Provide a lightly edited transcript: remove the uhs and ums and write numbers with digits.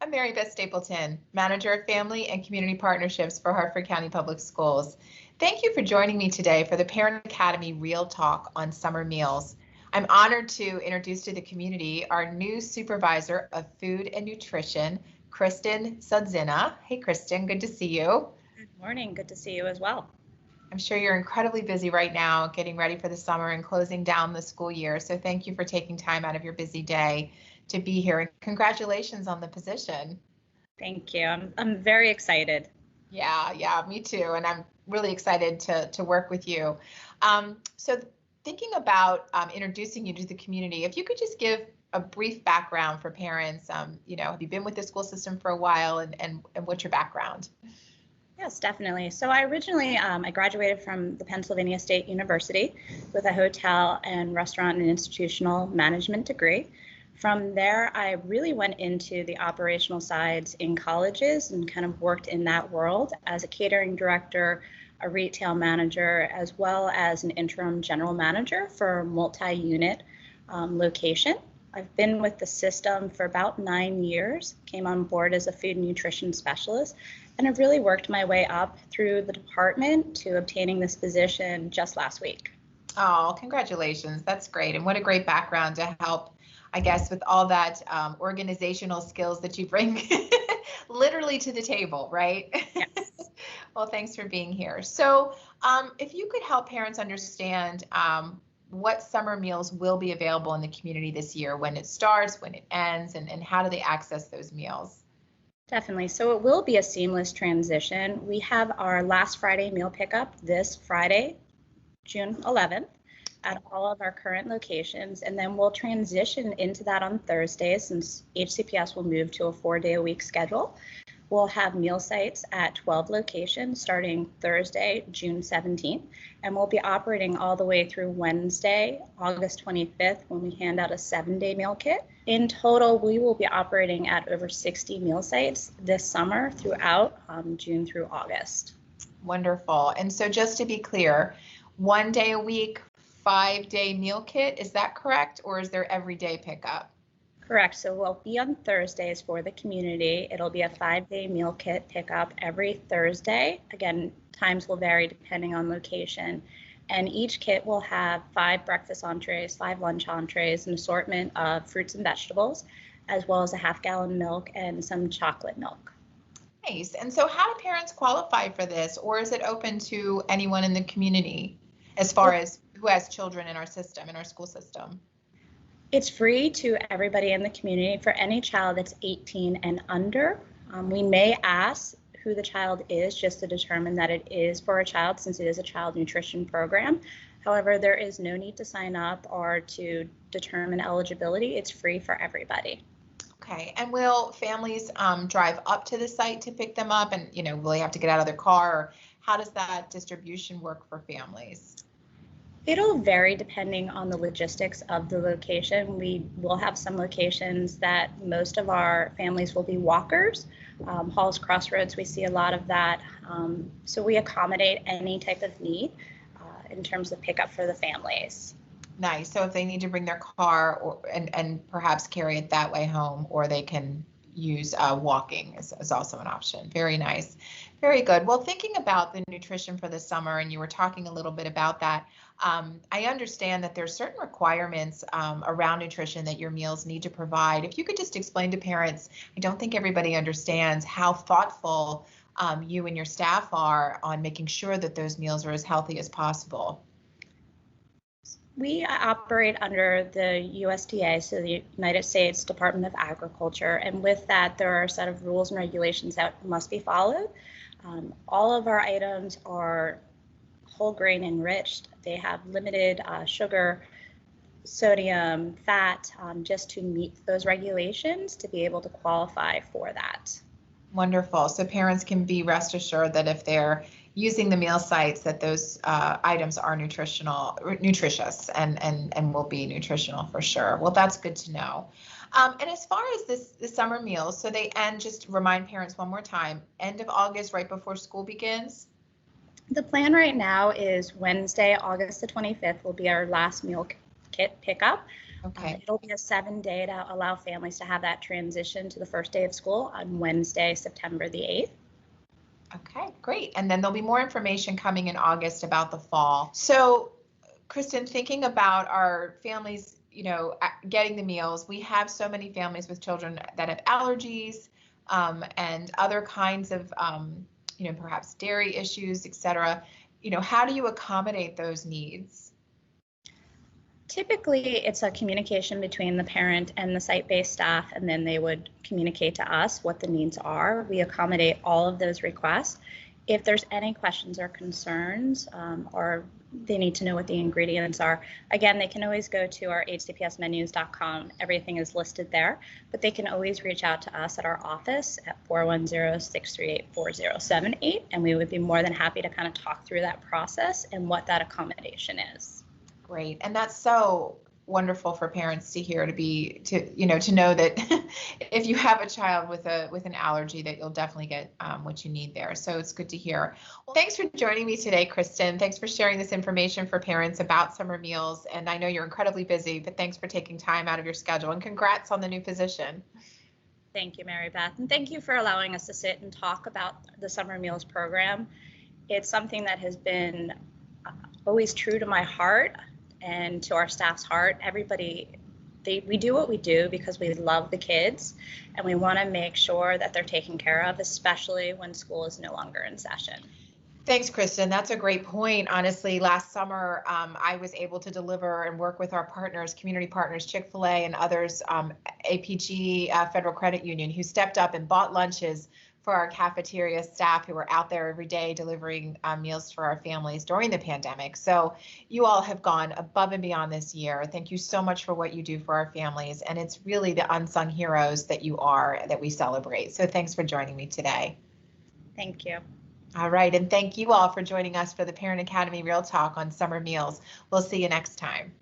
I'm Mary Beth Stapleton, Manager of Family and Community Partnerships for Hartford County Public Schools. Thank you for joining me today for the Parent Academy Real Talk on summer meals. I'm honored to introduce to the community our new Supervisor of Food and Nutrition, Kristen Sudzina. Hey, Kristen, good to see you. Good morning. Good to see you as well. I'm sure you're incredibly busy right now getting ready for the summer and closing down the school year. So thank you for taking time out of your busy day to be here, and congratulations on the position. Thank you. I'm very excited. Yeah, me too. And I'm really excited to work with you. So thinking about introducing you to the community, if you could just give a brief background for parents, have you been with the school system for a while, and what's your background? Yes, definitely. So I originally, I graduated from the Pennsylvania State University with a hotel and restaurant and institutional management degree. From there, I really went into the operational sides in colleges and kind of worked in that world as a catering director, a retail manager, as well as an interim general manager for a multi-unit location. I've been with the system for about 9 years, came on board as a food and nutrition specialist, and I've really worked my way up through the department to obtaining this position just last week. Oh, congratulations. That's great. And what a great background to help, I guess, with all that organizational skills that you bring literally to the table, right? Yes. Well, thanks for being here. So if you could help parents understand what summer meals will be available in the community this year, when it starts, when it ends, and how do they access those meals? Definitely. So it will be a seamless transition. We have our last Friday meal pickup this Friday, June 11th, at all of our current locations, and then we'll transition into that on Thursdays since HCPS will move to a 4-day-a-week schedule. We'll have meal sites at 12 locations starting Thursday, June 17th, and we'll be operating all the way through Wednesday, August 25th, when we hand out a 7-day meal kit. In total, we will be operating at over 60 meal sites this summer throughout June through August. Wonderful. And so just to be clear, 1 day a week, 5-day meal kit, is that correct? Or is there everyday pickup? Correct. So we'll be on Thursdays for the community. It'll be a 5-day meal kit pickup every Thursday. Again, times will vary depending on location. And each kit will have 5 breakfast entrees, 5 lunch entrees, an assortment of fruits and vegetables, as well as a half-gallon milk and some chocolate milk. Nice. And so how do parents qualify for this, or is it open to anyone in the community as far as who has children in our system, in our school system? It's free to everybody in the community for any child that's 18 and under. We may ask who the child is just to determine that it is for a child, since it is a child nutrition program. However, there is no need to sign up or to determine eligibility. It's free for everybody. Okay. And will families drive up to the site to pick them up, and will they have to get out of their car, or how does that distribution work for families? It'll vary depending on the logistics of the location. We will have some locations that most of our families will be walkers. Halls Crossroads, we see a lot of that. So we accommodate any type of need in terms of pickup for the families. Nice. So if they need to bring their car and perhaps carry it that way home, or they can use walking is also an option. Very nice. Very good. Well, thinking about the nutrition for the summer, and you were talking a little bit about that, I understand that there's certain requirements around nutrition that your meals need to provide. If you could just explain to parents, I don't think everybody understands how thoughtful you and your staff are on making sure that those meals are as healthy as possible. We operate under the USDA, so the United States Department of Agriculture, and with that, there are a set of rules and regulations that must be followed. All of our items are whole grain enriched. They have limited sugar, sodium, fat, just to meet those regulations to be able to qualify for that. Wonderful. So parents can be rest assured that if they're using the meal sites, that those items are nutritious and will be nutritional for sure. Well, that's good to know. And as far as the summer meals, so they end, just remind parents one more time, end of August, right before school begins? The plan right now is Wednesday, August the 25th will be our last meal kit pickup. Okay. It'll be a 7-day to allow families to have that transition to the first day of school on Wednesday, September the 8th. Okay, great. And then there'll be more information coming in August about the fall. So, Kristen, thinking about our families, getting the meals, we have so many families with children that have allergies and other kinds of, perhaps dairy issues, et cetera. How do you accommodate those needs? Typically, it's a communication between the parent and the site-based staff, and then they would communicate to us what the needs are. We accommodate all of those requests. If there's any questions or concerns, or they need to know what the ingredients are, again, they can always go to our hcpsmenus.com. Everything is listed there, but they can always reach out to us at our office at 410-638-4078, and we would be more than happy to kind of talk through that process and what that accommodation is. Great. And that's so wonderful for parents to hear, to know that if you have a child with an allergy, that you'll definitely get what you need there. So it's good to hear. Well, thanks for joining me today, Kristen. Thanks for sharing this information for parents about summer meals. And I know you're incredibly busy, but thanks for taking time out of your schedule, and congrats on the new position. Thank you, Mary Beth. And thank you for allowing us to sit and talk about the summer meals program. It's something that has been always true to my heart and to our staff's heart. We do what we do because we love the kids, and we want to make sure that they're taken care of, especially when school is no longer in session. Thanks, Kristen. That's a great point. Honestly, last summer, I was able to deliver and work with our partners, community partners, Chick-fil-A and others, APG, Federal Credit Union, who stepped up and bought lunches for our cafeteria staff who were out there every day delivering meals for our families during the pandemic. So you all have gone above and beyond this year. Thank you so much for what you do for our families. And it's really the unsung heroes that you are that we celebrate. So thanks for joining me today. Thank you. All right. And thank you all for joining us for the Parent Academy Real Talk on summer meals. We'll see you next time.